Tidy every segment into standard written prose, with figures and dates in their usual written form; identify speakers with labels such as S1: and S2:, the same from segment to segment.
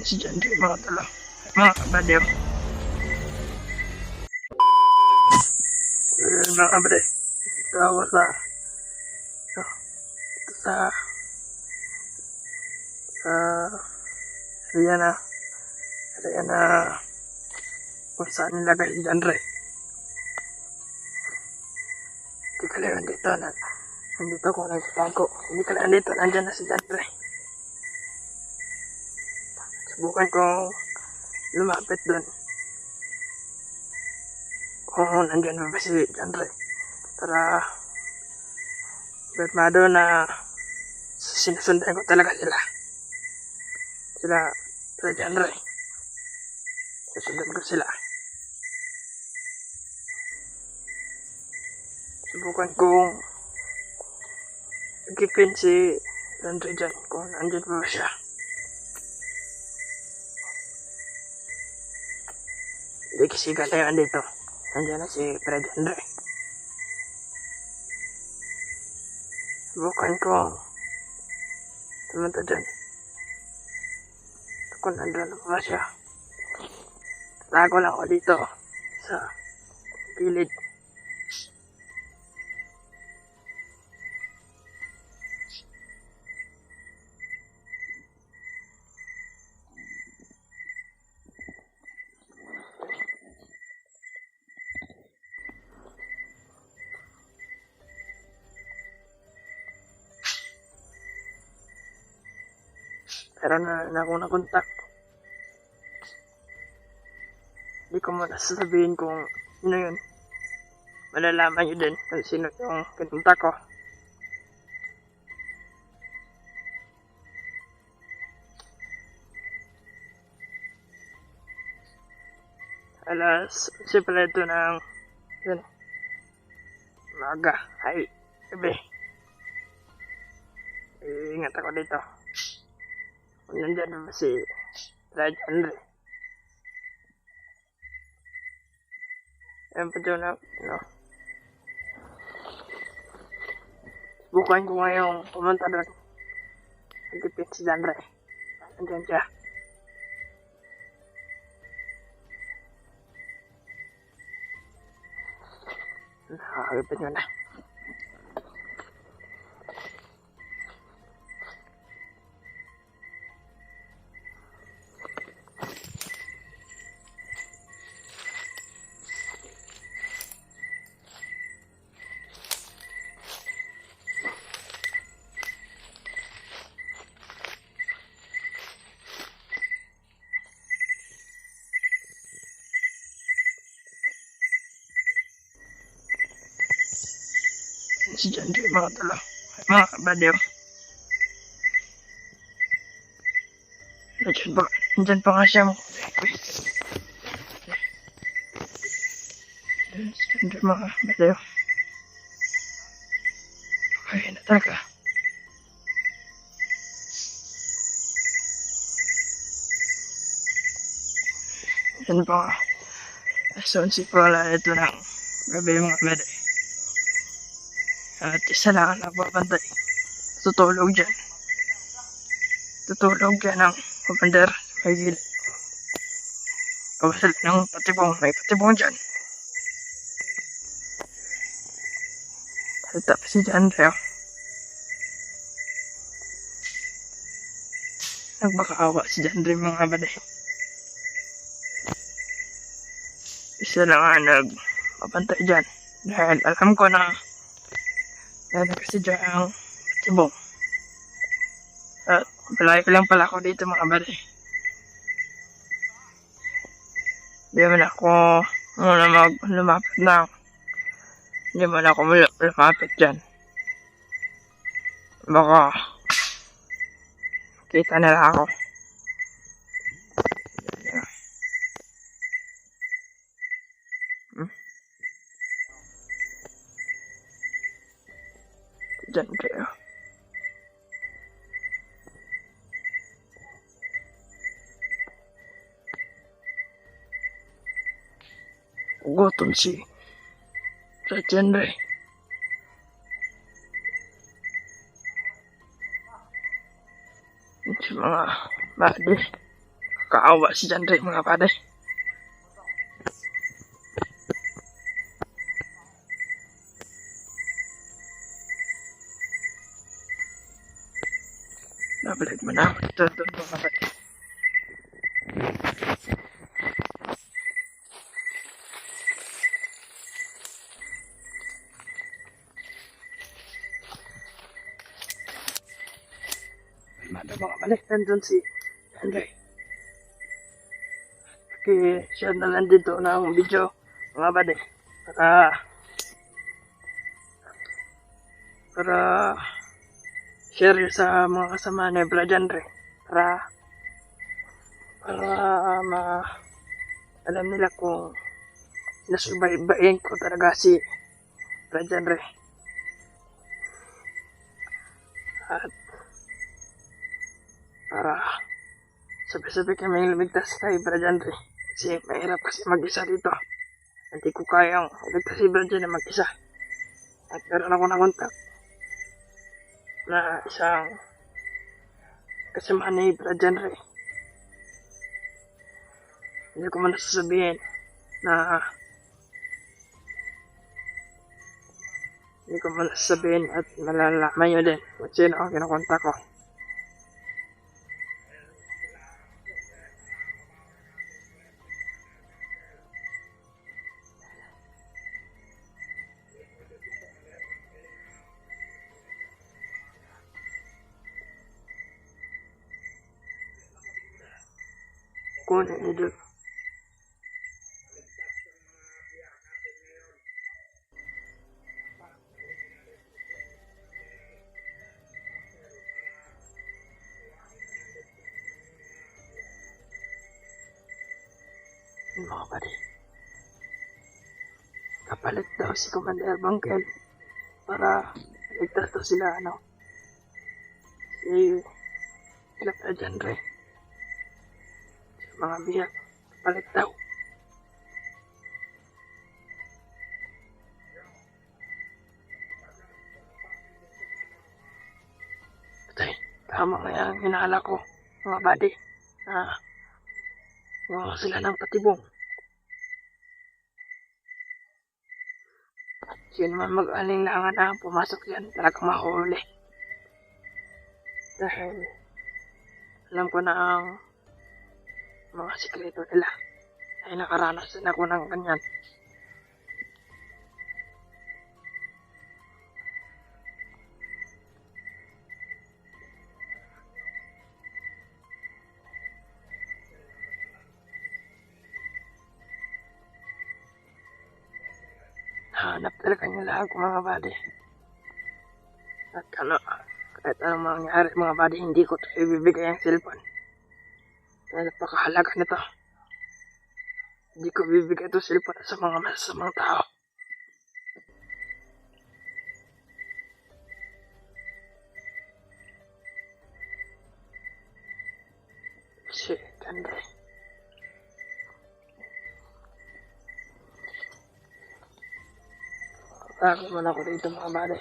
S1: Si Jandre, mga talo. Mga kabaliw. Mga kabaliw. Ito ako sa Rihanna kung saan nilagay si Jandre. Hindi ka lang nandito nandito ako nagtago. Hindi ka lang nandito, nandyan na si Jandre. Subukan kong lumapit doon kung nandyan ba si Jandre para bermado na sinusundan ko talaga sila Jandre. Susundan ko sila. Subukan kong agipin si Jandre dyan kung nandyan ba siya. Hindi kasi galayan dito. Nandiyan na si Jandre. Subukan kong tumunta dyan. Kung nandun ba siya. Tago lang ako dito sa gilid. Pero na akong nakontak. Hindi ko muna sasabihin kung sino yun. Malalaman nyo din kung sino yung kinontak ko. Alas, simple ito ng yun, maga. Ay, gabi. Ingat ako dito. Kung nandyan naman si Jandre. Ayan pa dyan na, Subukan ko ngayong pumunta doon. Nagipin si Jandre. Nandyan siya. Nakakagipin nyo na. Si Jandre, mga talo. Mga kabaliw. Nandyan pa nga siya mo. Si Jandre, mga kabaliw. Kaya na talaga. Yan pa nga. So, si Paula ito ng gabi mga kabaliw. At isa lang ang nagbabantay. Tutulog dyan ang commander. May gilid. Kawasan ng patibong. May patibong dyan. Tapos si Jandre. Nagbakaawa si Jandre mga kabaliw. Isa lang ang nagbabantay dyan. Dahil alam ko na nagkasadya ang patibong. At malayo lang pala ako dito mga kabaliw. Hindi man ako muna lumapit na. Hindi man ako lumapit dyan. Baka kita nila ako. Jandre. Gutom si Jandre. Sa mga body. Kaawa si John Ray mga pare. Nabalik mo na ako dito doon mga pare. Mada mga balik, nandun si Andre. Okay, siya na lang dito ng video mga balik. Para share sa mga kasama ni Brad Andre. Para alam nila kung nasubaybayin ko talaga si Brad Andre. At para sabi-sabi kami lumigtas kay Brad Andre. Kasi mahirap kasi mag-isa dito. Hindi ko kayang ligtas si Brad Andre mag-isa. At meron ako na kontak na isang kasama ni Brad Andre. Hindi ko man nasasabihin at malalaman nyo din kung sino ang kinakontak ko. Kunin niyo doon. Mga pare, kapalit daw si Commander Bangkel para ligtas daw sila si Brad Andre sa mga biyak. Kapalit daw. Patay, tama nga yung hinala ko mga buddy. Gawa sila ng patibong. Sino man mag-alinlangan na pumasok yan, talagang mahuli. Dahil alam ko na ang mga sikreto nila. Ay nakaranas din ako ng ganyan. Hanap talaga nila ako mga buddy. At kahit anong mangyari mga buddy, hindi ko ito ibibigay ang cellphone. Dahil napakahalaga nito. Hindi ko bibigay ito cellphone sa mga masasamang tao. Shit, Andre. Takot man ako dito mga buddy.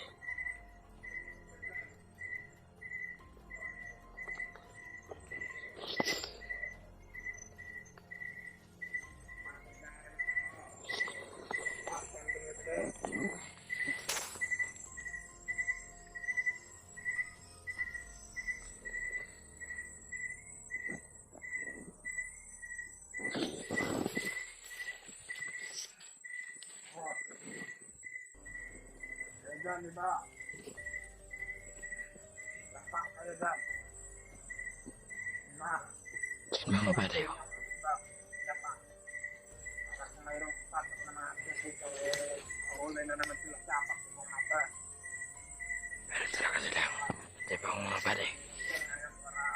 S1: Diyan, diba? Lapak kayo dyan. Diyan mga buddy. Lapak. Para kung mayroong pasok na mga dito, mahulay na naman sila sa apak sa mga mata. Meron talaga sila. Diba mga buddy? Para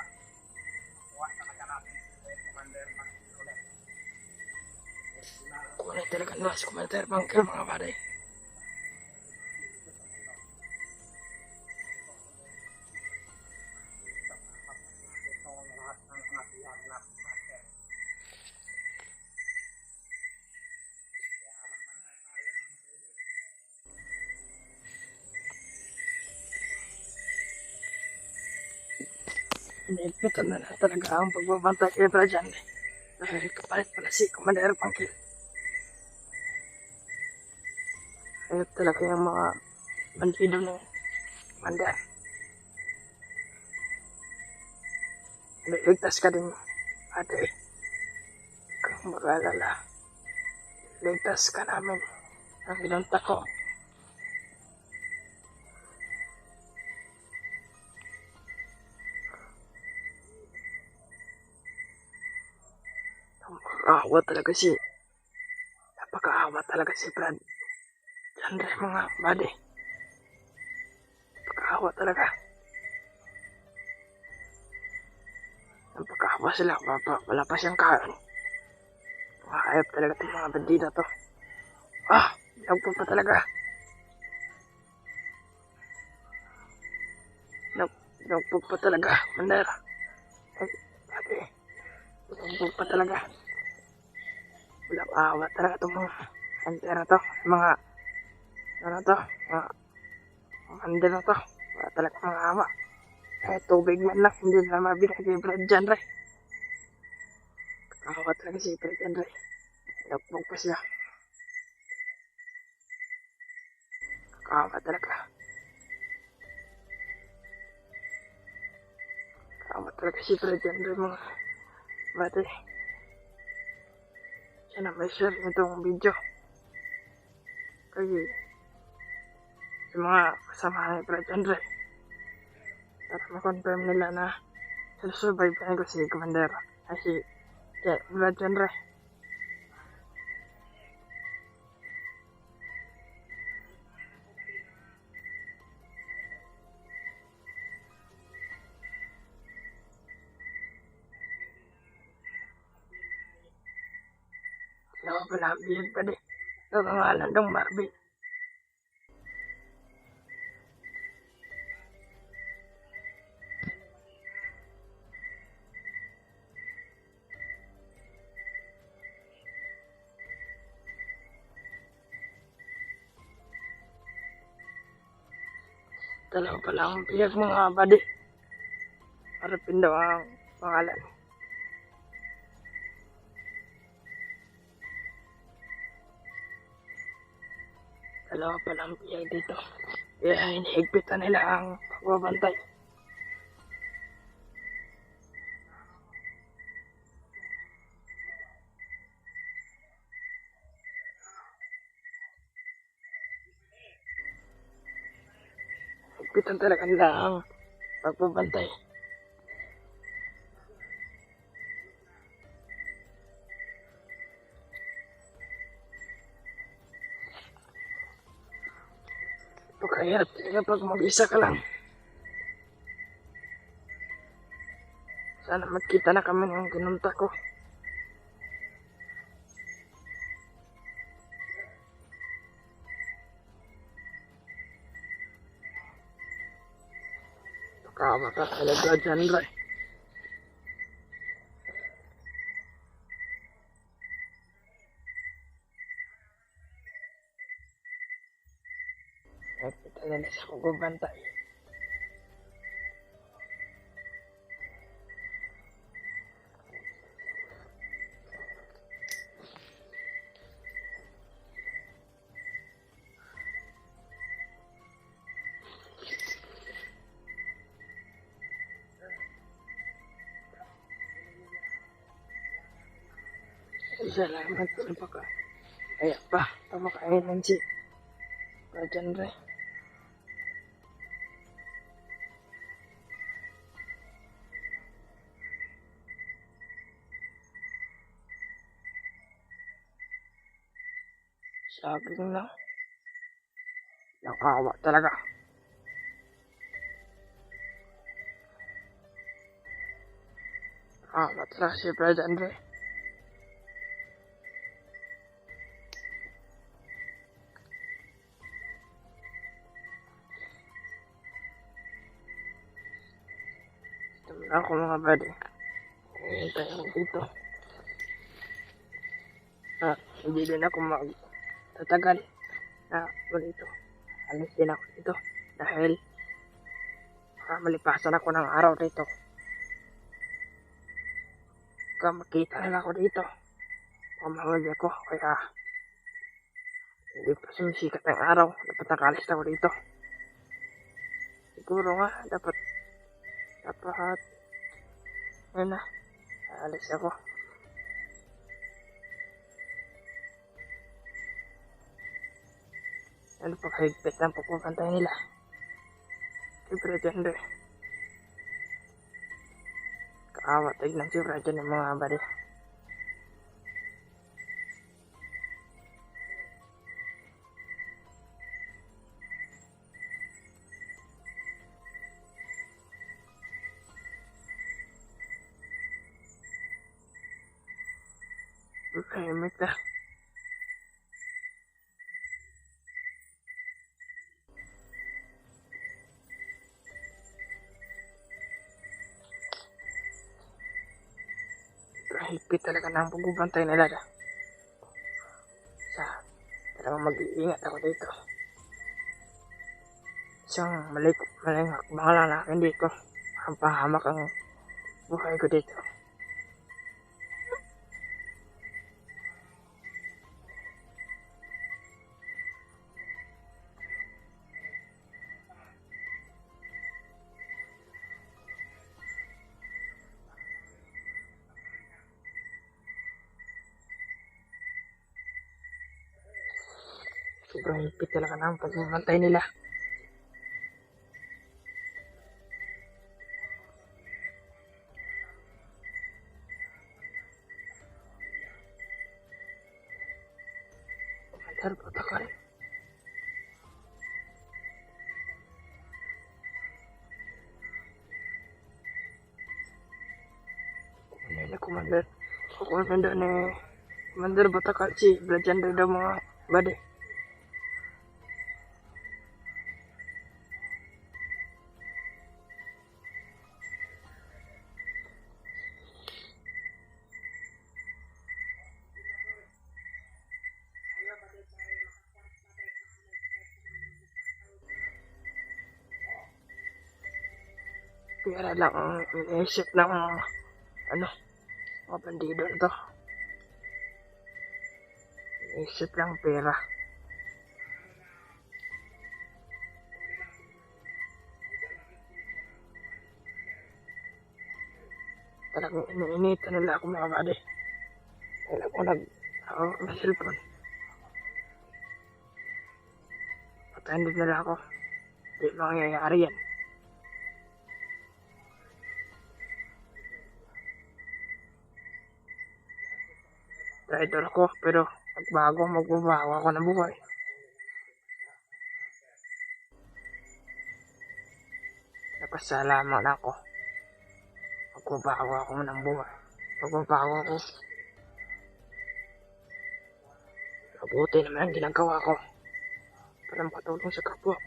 S1: kuha sa natin si Commander Bangkel. Kuha talaga nila si Commander Bangkel mga buddy. Iniigpitan na talaga ang pagbabantay kay Brajan dahil kapalit pala si Commander Pangkil. Ayot talaga yung mga bandido ng Commander. Ligtas ka din, ate. Kung mag-alala, ligtas ka namin ang inunta ko. Napakaawa talaga si Brad. Diyan rin mga buddy. Napakaawa talaga. Napakaawa sila, wala pa siyang kain. Makakayap talaga itong mga bandida to. Nagpo pa talaga. Nagpo pa talaga, Commander. Ay, ate. Nagpo pa talaga. Wala maawa talaga itong mga hunter na to. Mga commander na to. Wala talaga mga awa. Kahit tubig man lang, hindi na mabigay kay Brad dyan, Ray. Kakawat talaga si Brad dyan, Ray. Nagpog pa siya. Kakawat talaga. Kakawat talaga si Brad dyan, Ray, mga bate. Siya na may share nitong video. Kasi sa mga kasama ni Brad dyan, Ray. Para ma-confirm nila na survive na ko si Commander. Ay si Brad dyan, Ray. Palabihan pa di. Nakangalan ng Marvin. Dalawa pala ang biyag mga badi. Harapin daw ang pangalan. Dalawa pala ang biyag dito. Kaya hinihigpitan nila ang pagbabantay. Higpitan talaga nila ang pagbabantay. Pagkahirap talaga pag mag-isa ka lang. Sana magkita na kami ng kinunta ko. Kawa ka talaga dyan, Ray. Nagkita nila sa pagbabantay. Salamat sa pagka. Kaya pa, pamakain si Brajan, Ray. Saging lang. Nakawa talaga. Nakawa talaga si Brajan, Ray. Ako mga buddy. Hintay ako dito. Hindi din ako magtatagal na dito. Alis din ako dito dahil malipasan ako ng araw dito. baka makita nila ako dito. Pamahuli ako, kaya hindi pa sumisikat ang araw. Dapat nakalis ako dito. Siguro nga, dapat, ayun na, alis ako. Ano pa kahigpit ang pupupantay nila? Siyempre dyan doon. Kaawa, tignan siyempre dyan yung mga bari. Tahimik na. Higpit talaga na ang pagbubantay nila. Talagang mag-iingat ako dito. Isang maling hakbang lang na akin dito. Ang pahamak ang buhay ko dito. Sobrang higpit talaga na ang pagbubantay nila. Commander Protocol. Commander. Commander ni Commander Protocol si belajar daw mga bade. Pera lang ang iniisip ng mga bandido na to. Iniisip lang pera. Talagang iniinitan nila ako mga bade. Kailan ko nag-hawak ng cellphone. Patayin din nila ako. Hindi mangyayari yan. Traitor ako, pero magbabago ako ng buhay. Napasalamat ako. Magbabago ako ng buhay. Magbabago ako. Mabuti naman ang ginagawa ko para makatulong sa kapwa.